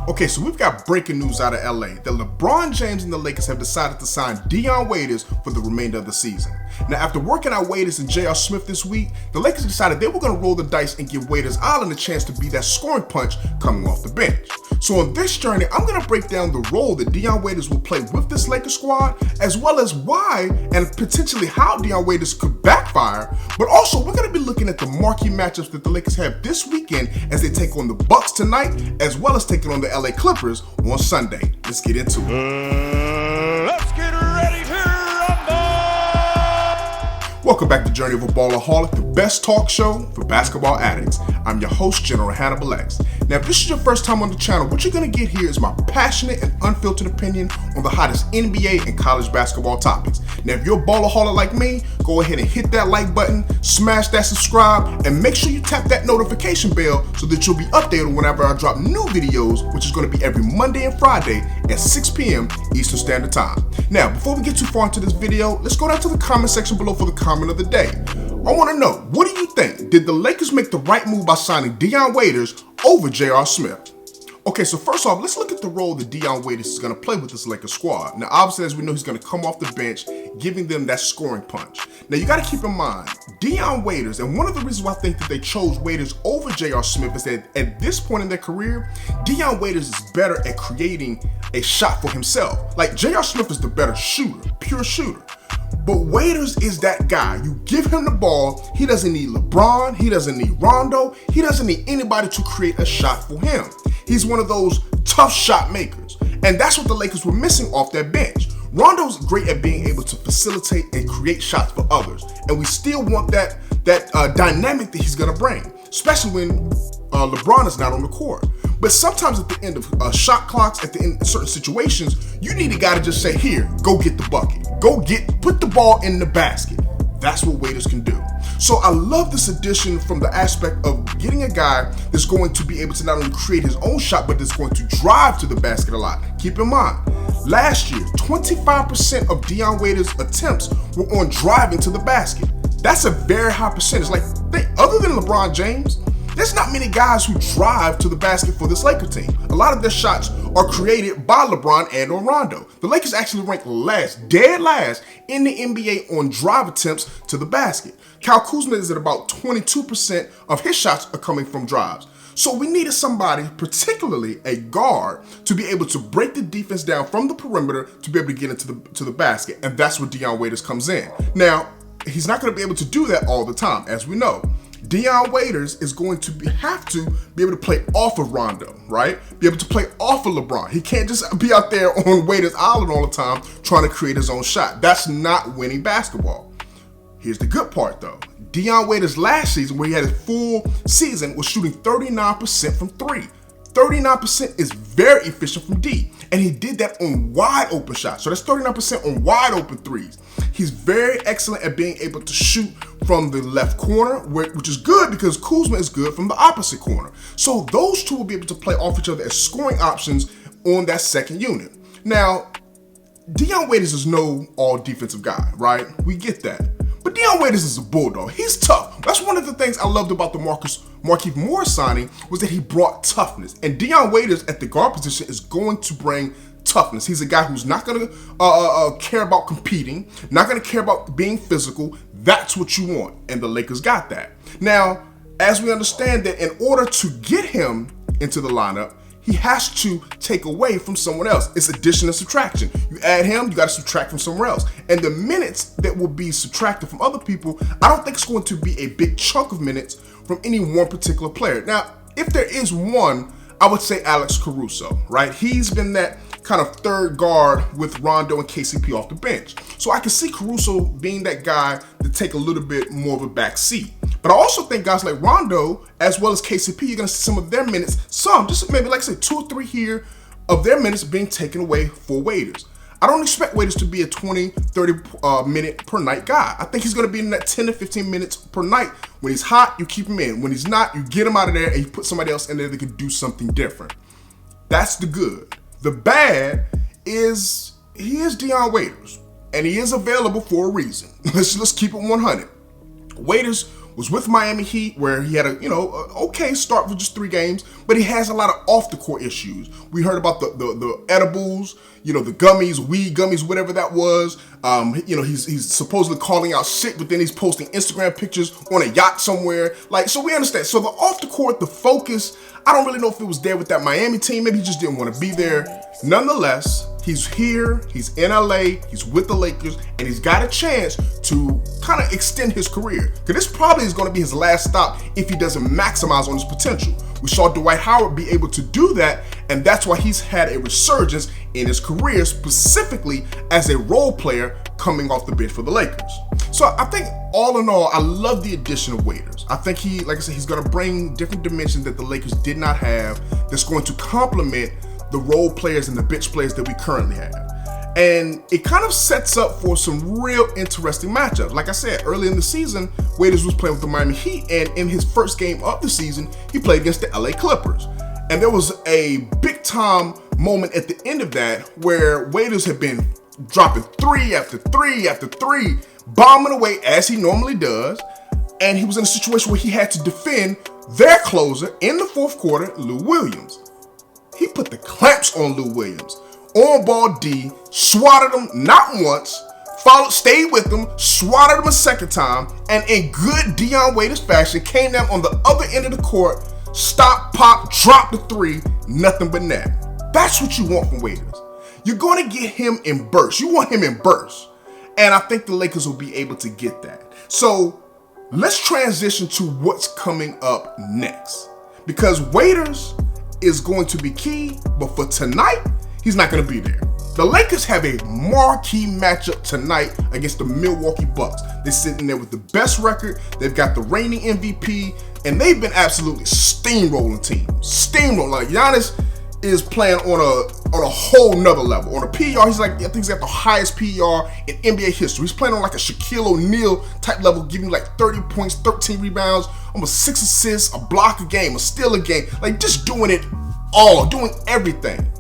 Okay, so we've got breaking news out of LA that LeBron James and the Lakers have decided to sign Dion Waiters for the remainder of the season. Now, after working out Waiters and J.R. Smith this week, the Lakers decided they were going to roll the dice and give Waiters Island a chance to be that scoring punch coming off the bench. So on this journey, I'm going to break down the role that Dion Waiters will play with this Lakers squad, as well as why and potentially how Dion Waiters could backfire. But also, we're going to be looking at the marquee matchups that the Lakers have this weekend as they take on the Bucks tonight, as well as taking on the LA Clippers on Sunday. Let's get into it. Let's get ready to rumble! Welcome back to Journey of a Ballaholic, the best talk show for basketball addicts. I'm your host, General Hannibal X. Now, if this is your first time on the channel, what you're going to get here is my passionate and unfiltered opinion on the hottest NBA and college basketball topics. Now, if you're a ballaholic like me, go ahead and hit that like button, smash that subscribe, and make sure you tap that notification bell so that you'll be updated whenever I drop new videos, which is going to be every Monday and Friday at 6 p.m. Eastern Standard Time. Now, before we get too far into this video, let's go down to the comment section below for the comment of the day. I want to know, what do you think? Did the Lakers make the right move by signing Dion Waiters over J.R. Smith? Okay, so first off, let's look at the role that Dion Waiters is going to play with this Lakers squad. Now, obviously, as we know, he's going to come off the bench, giving them that scoring punch. Now, you got to keep in mind, Dion Waiters, and one of the reasons why I think that they chose Waiters over J.R. Smith is that at this point in their career, Dion Waiters is better at creating a shot for himself. Like, J.R. Smith is the better shooter, pure shooter. But Waiters is that guy. You give him the ball, he doesn't need LeBron, he doesn't need Rondo, he doesn't need anybody to create a shot for him. He's one of those tough shot makers. And that's what the Lakers were missing off their bench. Rondo's great at being able to facilitate and create shots for others. And we still want that dynamic that he's going to bring, especially when LeBron is not on the court. But sometimes at the end of shot clocks, at the end of certain situations, you need a guy to just say, here, go get the bucket. Put the ball in the basket. That's what Waiters can do. So I love this addition from the aspect of getting a guy that's going to be able to not only create his own shot, but that's going to drive to the basket a lot. Keep in mind, last year, 25% of Dion Waiters' attempts were on driving to the basket. That's a very high percentage. Like, other than LeBron James, there's not many guys who drive to the basket for this Lakers team. A lot of their shots are created by LeBron and or Rondo. The Lakers actually rank dead last in the NBA on drive attempts to the basket. Kyle Kuzma is at about 22% of his shots are coming from drives. So we needed somebody, particularly a guard, to be able to break the defense down from the perimeter to be able to get into the basket. And that's where Dion Waiters comes in. Now, he's not going to be able to do that all the time, as we know. Dion Waiters is going to have to be able to play off of Rondo, right? Be able to play off of LeBron. He can't just be out there on Waiters Island all the time trying to create his own shot. That's not winning basketball. Here's the good part though. Dion Waiters last season, where he had his full season, was shooting 39% from three. 39% is very efficient from D, and he did that on wide open shots. So that's 39% on wide open threes. He's very excellent at being able to shoot from the left corner, which is good because Kuzma is good from the opposite corner. So those two will be able to play off each other as scoring options on that second unit. Now, Dion Waiters is no all defensive guy, right? We get that. But Dion Waiters is a bulldog. He's tough. That's one of the things I loved about the Markieff Morris signing, was that he brought toughness. And Dion Waiters at the guard position is going to bring toughness. He's a guy who's not going to care about competing, not going to care about being physical. That's what you want. And the Lakers got that. Now, as we understand that in order to get him into the lineup, he has to take away from someone else. It's addition and subtraction. You add him, you got to subtract from somewhere else. And the minutes that will be subtracted from other people, I don't think it's going to be a big chunk of minutes from any one particular player. Now, if there is one, I would say Alex Caruso, right? He's been that kind of third guard with Rondo and KCP off the bench. So I can see Caruso being that guy to take a little bit more of a back seat. But I also think guys like Rondo, as well as KCP, you're going to see some of their minutes, just maybe like I said, 2 or 3 here of their minutes being taken away for Waiters. I don't expect Waiters to be a 20, 30 minute per night guy. I think he's going to be in that 10 to 15 minutes per night. When he's hot, you keep him in. When he's not, you get him out of there and you put somebody else in there that can do something different. That's the good. The bad is he is Dion Waiters, and he is available for a reason. Let's keep it 100. Waiters was with Miami Heat, where he had a okay start for just 3 games, but he has a lot of off the court issues. We heard about the edibles, the gummies, weed gummies, whatever that was. He's supposedly calling out sick, but then he's posting Instagram pictures on a yacht somewhere. So we understand. So the off the court, the focus, I don't really know if it was there with that Miami team. Maybe he just didn't want to be there. Nonetheless, he's here, he's in LA, he's with the Lakers, and he's got a chance to kind of extend his career. Because this probably is going to be his last stop if he doesn't maximize on his potential. We saw Dwight Howard be able to do that, and that's why he's had a resurgence in his career, specifically as a role player coming off the bench for the Lakers. So I think all in all, I love the addition of Waiters. I think he's going to bring different dimensions that the Lakers did not have, that's going to complement the role players and the bench players that we currently have. And it kind of sets up for some real interesting matchups. Like I said, early in the season, Waiters was playing with the Miami Heat, and in his first game of the season, he played against the LA Clippers. And there was a big time moment at the end of that where Waiters had been dropping 3 after 3 after 3, bombing away as he normally does. And he was in a situation where he had to defend their closer in the fourth quarter, Lou Williams. He put the clamps on Lou Williams. On ball D, swatted him not once, stayed with him, swatted him a second time, and in good Dion Waiters fashion, came down on the other end of the court, stop, pop, drop the 3, nothing but net. That's what you want from Waiters. You're going to get him in bursts. You want him in bursts. And I think the Lakers will be able to get that. So let's transition to what's coming up next. Because Waiters is going to be key, but for tonight, he's not going to be there. The Lakers have a marquee matchup tonight against the Milwaukee Bucks. They're sitting there with the best record. They've got the reigning MVP, and they've been absolutely steamrolling teams. Steamrolling. Like Giannis is playing on a whole nother level. On a PER, I think he's got the highest PER in NBA history. He's playing on like a Shaquille O'Neal type level, giving you like 30 points, 13 rebounds, almost 6 assists, a block a game, a steal a game. Like just doing it all, doing everything.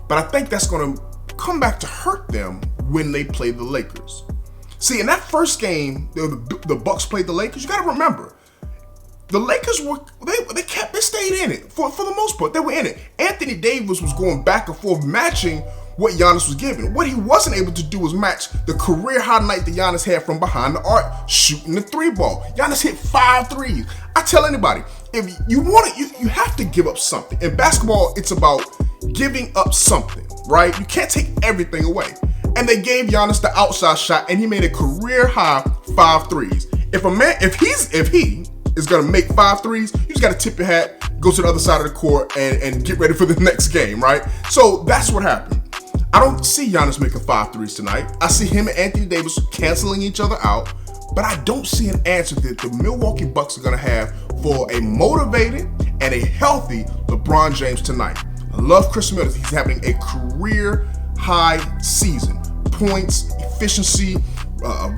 But I think that's going to come back to hurt them when they play the Lakers. See, in that first game, the Bucks played the Lakers. You got to remember, the Lakers they stayed in it for the most part. They were in it. Anthony Davis was going back and forth, matching what Giannis was giving. What he wasn't able to do was match the career high night that Giannis had from behind the arc, shooting the 3-ball. Giannis hit 5 threes. I tell anybody, if you want it, you have to give up something. In basketball, it's about giving up something, right? You can't take everything away. And they gave Giannis the outside shot, and he made a career high 5 threes. If he is gonna make 5 threes, you just gotta tip your hat, go to the other side of the court, and get ready for the next game, right? So that's what happened. I don't see Giannis making 5 threes tonight. I see him and Anthony Davis canceling each other out, but I don't see an answer that the Milwaukee Bucks are gonna have for a motivated and a healthy LeBron James tonight. I love Chris Middleton. He's having a career high season. Points, efficiency,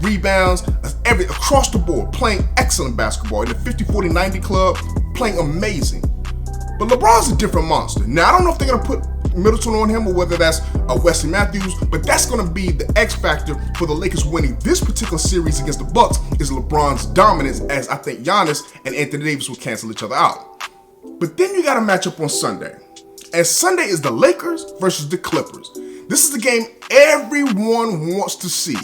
rebounds, across the board, playing excellent basketball. In the 50-40-90 club, playing amazing. But LeBron's a different monster. Now, I don't know if they're going to put Middleton on him or whether that's Wesley Matthews, but that's going to be the X factor for the Lakers winning this particular series against the Bucks is LeBron's dominance, as I think Giannis and Anthony Davis will cancel each other out. But then you got a matchup on Sunday. And Sunday is the Lakers versus the Clippers. This is the game everyone wants to see.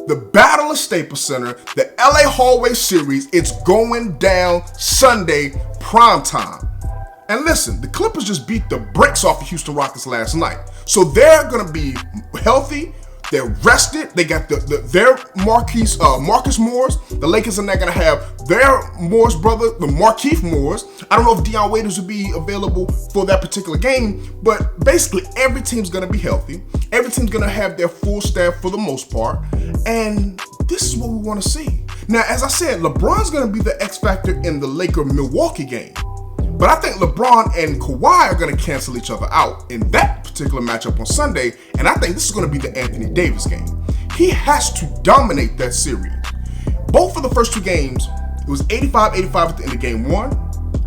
The Battle of Staples Center, the LA Hallway Series, it's going down Sunday, primetime. And listen, the Clippers just beat the brakes off the Houston Rockets last night. So they're going to be healthy. They're rested. They got their Marcus Morris. The Lakers are not going to have their Morris brother, the Markieff Morris. I don't know if Dion Waiters will be available for that particular game, but basically every team's going to be healthy. Every team's going to have their full staff for the most part. And this is what we want to see. Now, as I said, LeBron's going to be the X factor in the Laker-Milwaukee game. But I think LeBron and Kawhi are going to cancel each other out in that particular matchup on Sunday, and I think this is going to be the Anthony Davis game. He has to dominate that series. Both of the first 2 games, it was 85-85 at the end of game 1,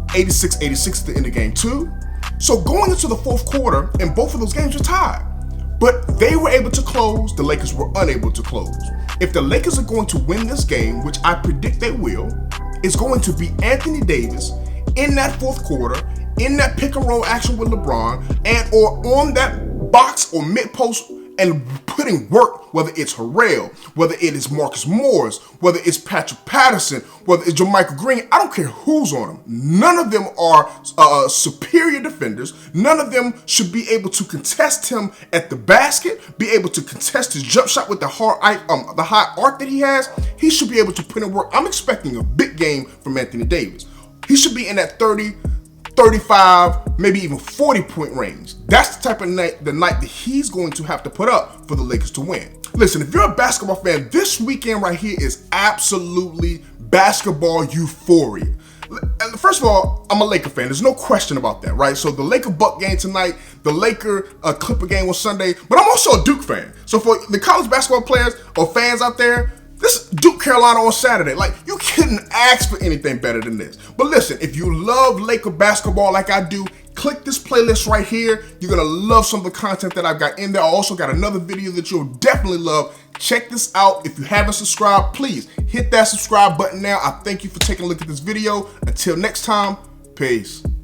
86-86 at the end of game 2. So going into the fourth quarter, and both of those games were tied. But they were able to close, the Lakers were unable to close. If the Lakers are going to win this game, which I predict they will, is going to be Anthony Davis in that fourth quarter, in that pick and roll action with LeBron, and or on that box or mid post and putting work, whether it's Harrell, whether it is Marcus Morris, whether it's Patrick Patterson, whether it's JaMychal Green. I don't care who's on them. None of them are superior defenders. None of them should be able to contest him at the basket, be able to contest his jump shot with the high arc that he has. He should be able to put in work. I'm expecting a big game from Anthony Davis. He should be in that 30, 35, maybe even 40-point range. That's the type of night that he's going to have to put up for the Lakers to win. Listen, if you're a basketball fan, this weekend right here is absolutely basketball euphoria. First of all, I'm a Laker fan. There's no question about that, right? So the Laker-Buck game tonight, the Laker-Clipper game on Sunday, but I'm also a Duke fan. So for the college basketball players or fans out there, this Duke Carolina on Saturday, like, you couldn't ask for anything better than this. But listen, if you love Laker basketball like I do, click this playlist right here. You're going to love some of the content that I've got in there. I also got another video that you'll definitely love. Check this out. If you haven't subscribed, please hit that subscribe button now. I thank you for taking a look at this video. Until next time, peace.